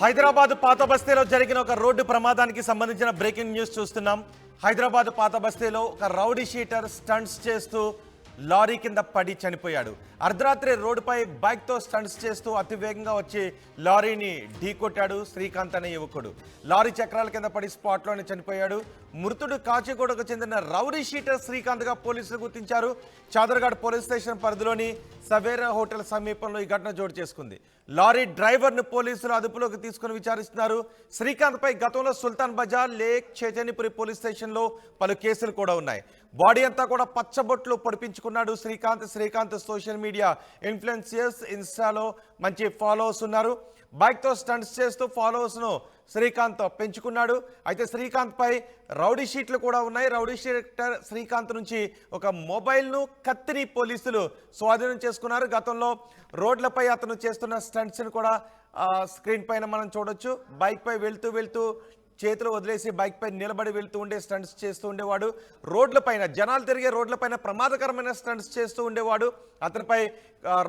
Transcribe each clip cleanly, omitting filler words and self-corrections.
హైదరాబాద్ పాత బస్తీలో జరిగిన ఒక రోడ్డు ప్రమాదానికి సంబంధించిన బ్రేకింగ్ న్యూస్ చూస్తున్నాం. హైదరాబాద్ పాత బస్తీలో ఒక రౌడీ షీటర్ స్టంట్స్ చేస్తూ లారీ కింద పడి చనిపోయాడు. అర్ధరాత్రి రోడ్డుపై బైక్తో స్టంట్స్ చేస్తూ అతి వేగంగా వచ్చి లారీని ఢీకొట్టాడు శ్రీకాంత్ అనే యువకుడు. లారీ చక్రాల కింద పడి స్పాట్లోనే చనిపోయాడు. మృతుడు కాచిగూడకు చెందిన రౌడీ షీటర్ శ్రీకాంత్గా పోలీసులు గుర్తించారు. చాదర్ఘాట్ పోలీస్ స్టేషన్ పరిధిలోని సవేరా హోటల్ సమీపంలో ఈ ఘటన చోటు చేసుకుంది. లారీ డ్రైవర్ను పోలీసులు అదుపులోకి తీసుకుని విచారిస్తున్నారు. శ్రీకాంత్పై గతంలో సుల్తాన్ బజార్, లేక్, చైతన్యపురి పోలీస్ స్టేషన్లో పలు కేసులు కూడా ఉన్నాయి. బాడీ అంతా కూడా పచ్చబొట్లు పొడిపించుకున్నాడు శ్రీకాంత్ సోషల్ మీడియా ఇన్ఫ్లుయెన్సర్స్, ఇన్స్టాలో మంచి ఫాలోవర్స్ ఉన్నారు. బైక్తో స్టంట్స్ చేస్తూ ఫాలోవర్స్ను శ్రీకాంత్ పెంచుకున్నాడు. అయితే శ్రీకాంత్పై రౌడీ షీట్లు కూడా ఉన్నాయి. రౌడీ షీటర్ శ్రీకాంత్ నుంచి ఒక మొబైల్ను, కత్తిని పోలీసులు స్వాధీనం చేసుకున్నారు. గతంలో రోడ్లపై అతను చేస్తున్న స్టంట్స్ని కూడా స్క్రీన్ పైన మనం చూడొచ్చు. బైక్పై వెళ్తూ చేతులు వదిలేసి బైక్పై నిలబడి వెళ్తూ ఉండే స్టంట్స్ చేస్తూ ఉండేవాడు. రోడ్లపైన జనాలు తిరిగే రోడ్లపైన ప్రమాదకరమైన స్టంట్స్ చేస్తూ ఉండేవాడు. అతనిపై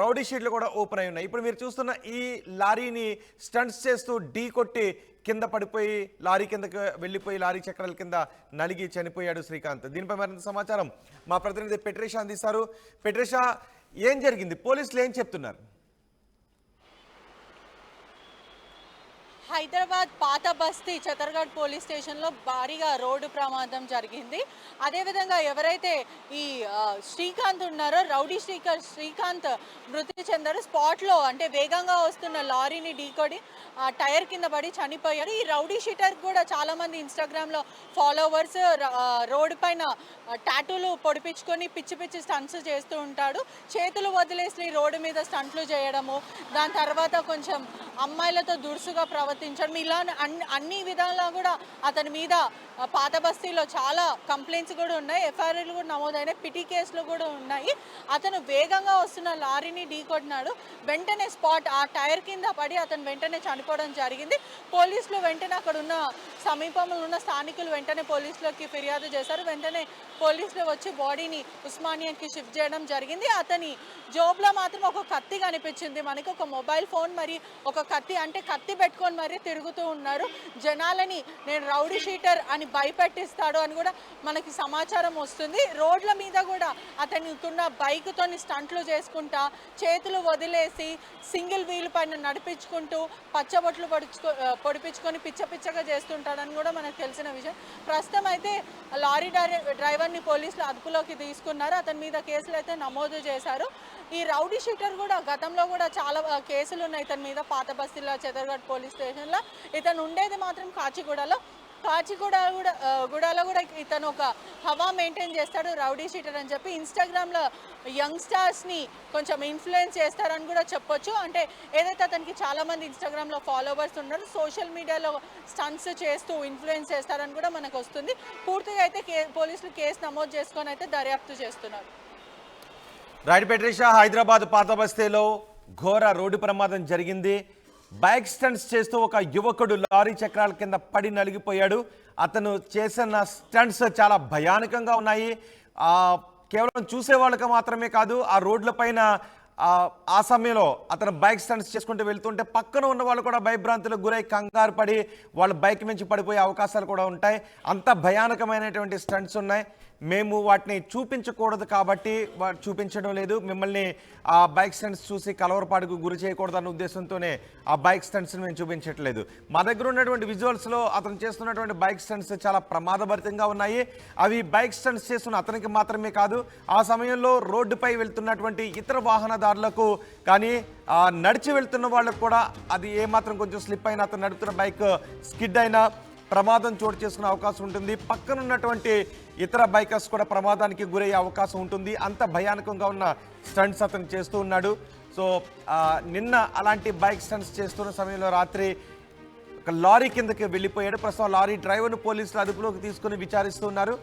రౌడీ షీట్లు కూడా ఓపెన్ అయి ఉన్నాయి. ఇప్పుడు మీరు చూస్తున్న ఈ లారీని స్టంట్స్ చేస్తూ ఢీ కొట్టి కింద పడిపోయి లారీ కిందకి వెళ్ళిపోయి లారీ చక్రాల కింద నలిగి చనిపోయాడు శ్రీకాంత్. దీనిపై మరింత సమాచారం మా ప్రతినిధి పెట్రేషా అందిస్తారు. పెట్రేషా, ఏం జరిగింది? పోలీసులు ఏం చెప్తున్నారు? హైదరాబాద్ పాత బస్తీ చాదర్ఘాట్ పోలీస్ స్టేషన్లో భారీగా రోడ్డు ప్రమాదం జరిగింది. అదేవిధంగా ఎవరైతే ఈ శ్రీకాంత్ ఉన్నారో, రౌడీ శ్రీకాంత్ మృతి చెందారు. స్పాట్లో అంటే వేగంగా వస్తున్న లారీని ఢీకొడి టైర్ కింద పడి చనిపోయాడు. ఈ రౌడీ షీటర్ కూడా చాలామంది ఇన్స్టాగ్రామ్లో ఫాలోవర్స్, రోడ్డు పైన టాటూలు పొడిపించుకొని పిచ్చి స్టంట్స్ చేస్తూ ఉంటాడు. చేతులు వదిలేసి రోడ్డు మీద స్టంట్లు చేయడము, దాని తర్వాత కొంచెం అమ్మాయిలతో దురుసుగా ప్రవర్తించడం, ఇలా అన్ని విధాలా కూడా అతని మీద పాత బస్తీలో చాలా కంప్లైంట్స్ కూడా ఉన్నాయి. ఎఫ్ఐఆర్లు కూడా నమోదైనాయి. పిటి కేసులు కూడా ఉన్నాయి. అతను వేగంగా వస్తున్న లారీని ఢీకొట్టినాడు. వెంటనే స్పాట్ ఆ టైర్ కింద పడి అతను వెంటనే చనిపోవడం జరిగింది. పోలీసులు వెంటనే అక్కడ ఉన్న సమీపంలో ఉన్న స్థానికులు వెంటనే పోలీసులకి ఫిర్యాదు చేశారు. వెంటనే పోలీసులు వచ్చి బాడీని ఉస్మానియాకి షిఫ్ట్ చేయడం జరిగింది. అతని జోబులో మాత్రం ఒక కత్తి కనిపించింది మనకి. ఒక మొబైల్ ఫోన్ మరి ఒక కత్తి, అంటే కత్తి పెట్టుకొని మరీ తిరుగుతూ ఉన్నారు. జనాలని నేను రౌడీ షీటర్ అని భయపెట్టిస్తాడు అని కూడా మనకి సమాచారం వస్తుంది. రోడ్ల మీద కూడా అతనికున్న బైక్తో స్టంట్లు చేసుకుంటా, చేతులు వదిలేసి సింగిల్ వీల్ పైన నడిపించుకుంటూ పచ్చబొట్లు పొడిపించుకొని పిచ్చగా చేస్తుంటాడని కూడా మనకు తెలిసిన విషయం. ప్రస్తుతం అయితే లారీ డ్రైవర్ని పోలీసులు అదుపులోకి తీసుకున్నారు. అతని మీద కేసులు అయితే నమోదు చేశారు. ఈ రౌడీ షీటర్ కూడా గతంలో కూడా చాలా కేసులు ఉన్నాయి ఇతని మీద. పాత బస్తీలో చాదర్ఘాట్ పోలీస్ స్టేషన్లో ఇతను ఉండేది మాత్రం కాచిగూడలో కూడా ఇతను ఒక హవా మెయింటైన్ చేస్తాడు రౌడీ షీటర్ అని చెప్పి. ఇన్స్టాగ్రామ్లో యంగ్స్టర్స్ని కొంచెం ఇన్ఫ్లుయెన్స్ చేస్తారని కూడా చెప్పొచ్చు. అంటే ఏదైతే అతనికి చాలామంది ఇన్స్టాగ్రామ్లో ఫాలోవర్స్ ఉన్నారు, సోషల్ మీడియాలో స్టంట్స్ చేస్తూ ఇన్ఫ్లుయెన్స్ చేస్తారని కూడా మనకు వస్తుంది. పూర్తిగా అయితే పోలీసులు కేసు నమోదు చేసుకొని అయితే దర్యాప్తు చేస్తున్నారు. రైట్ పెట్రేషా, హైదరాబాద్ పాత బస్తీలో ఘోర రోడ్డు ప్రమాదం జరిగింది. బైక్ స్టంట్స్ చేస్తూ ఒక యువకుడు లారీ చక్రాల కింద పడి నలిగిపోయాడు. అతను చేసిన స్టంట్స్ చాలా భయానకంగా ఉన్నాయి. కేవలం చూసే వాళ్ళకి మాత్రమే కాదు, ఆ రోడ్ల పైన ఆ సమయంలో అతను బైక్ స్టంట్స్ చేసుకుంటూ వెళ్తుంటే పక్కన ఉన్న వాళ్ళు కూడా భయభ్రాంతులకు గురై కంగారు పడి వాళ్ళ బైక్ నుంచి పడిపోయే అవకాశాలు కూడా ఉంటాయి. అంత భయానకమైనటువంటి స్టంట్స్ ఉన్నాయి. మేము వాటిని చూపించకూడదు కాబట్టి చూపించడం లేదు. మిమ్మల్ని ఆ బైక్ స్టంట్స్ చూసి కలవరపాటుకు గురి చేయకూడదన్న ఉద్దేశంతోనే ఆ బైక్ స్టంట్స్ని మేము చూపించట్లేదు. మా దగ్గర ఉన్నటువంటి విజువల్స్లో అతను చేస్తున్నటువంటి బైక్ స్టంట్స్ చాలా ప్రమాదభరితంగా ఉన్నాయి. అవి బైక్ స్టంట్స్ చేస్తున్న అతనికి మాత్రమే కాదు, ఆ సమయంలో రోడ్డుపై వెళ్తున్నటువంటి ఇతర వాహనదారులకు కానీ నడిచి వెళ్తున్న వాళ్ళకు కూడా అది ఏమాత్రం కొంచెం స్లిప్ అయినా, అతను నడుపుతున్న బైక్ స్కిడ్ అయినా ప్రమాదం చోటు చేసుకునే అవకాశం ఉంటుంది. పక్కన ఉన్నటువంటి ఇతర బైకర్స్ కూడా ప్రమాదానికి గురయ్యే అవకాశం ఉంటుంది. అంత భయానకంగా ఉన్న స్టంట్స్ అతను చేస్తూ ఉన్నాడు. సో నిన్న అలాంటి బైక్ స్టంట్స్ చేస్తున్న సమయంలో రాత్రి ఒక లారీ కిందకి వెళ్ళిపోయాడు. ప్రస్తుతం లారీ డ్రైవర్ను పోలీసులు అదుపులోకి తీసుకుని విచారిస్తున్నారు.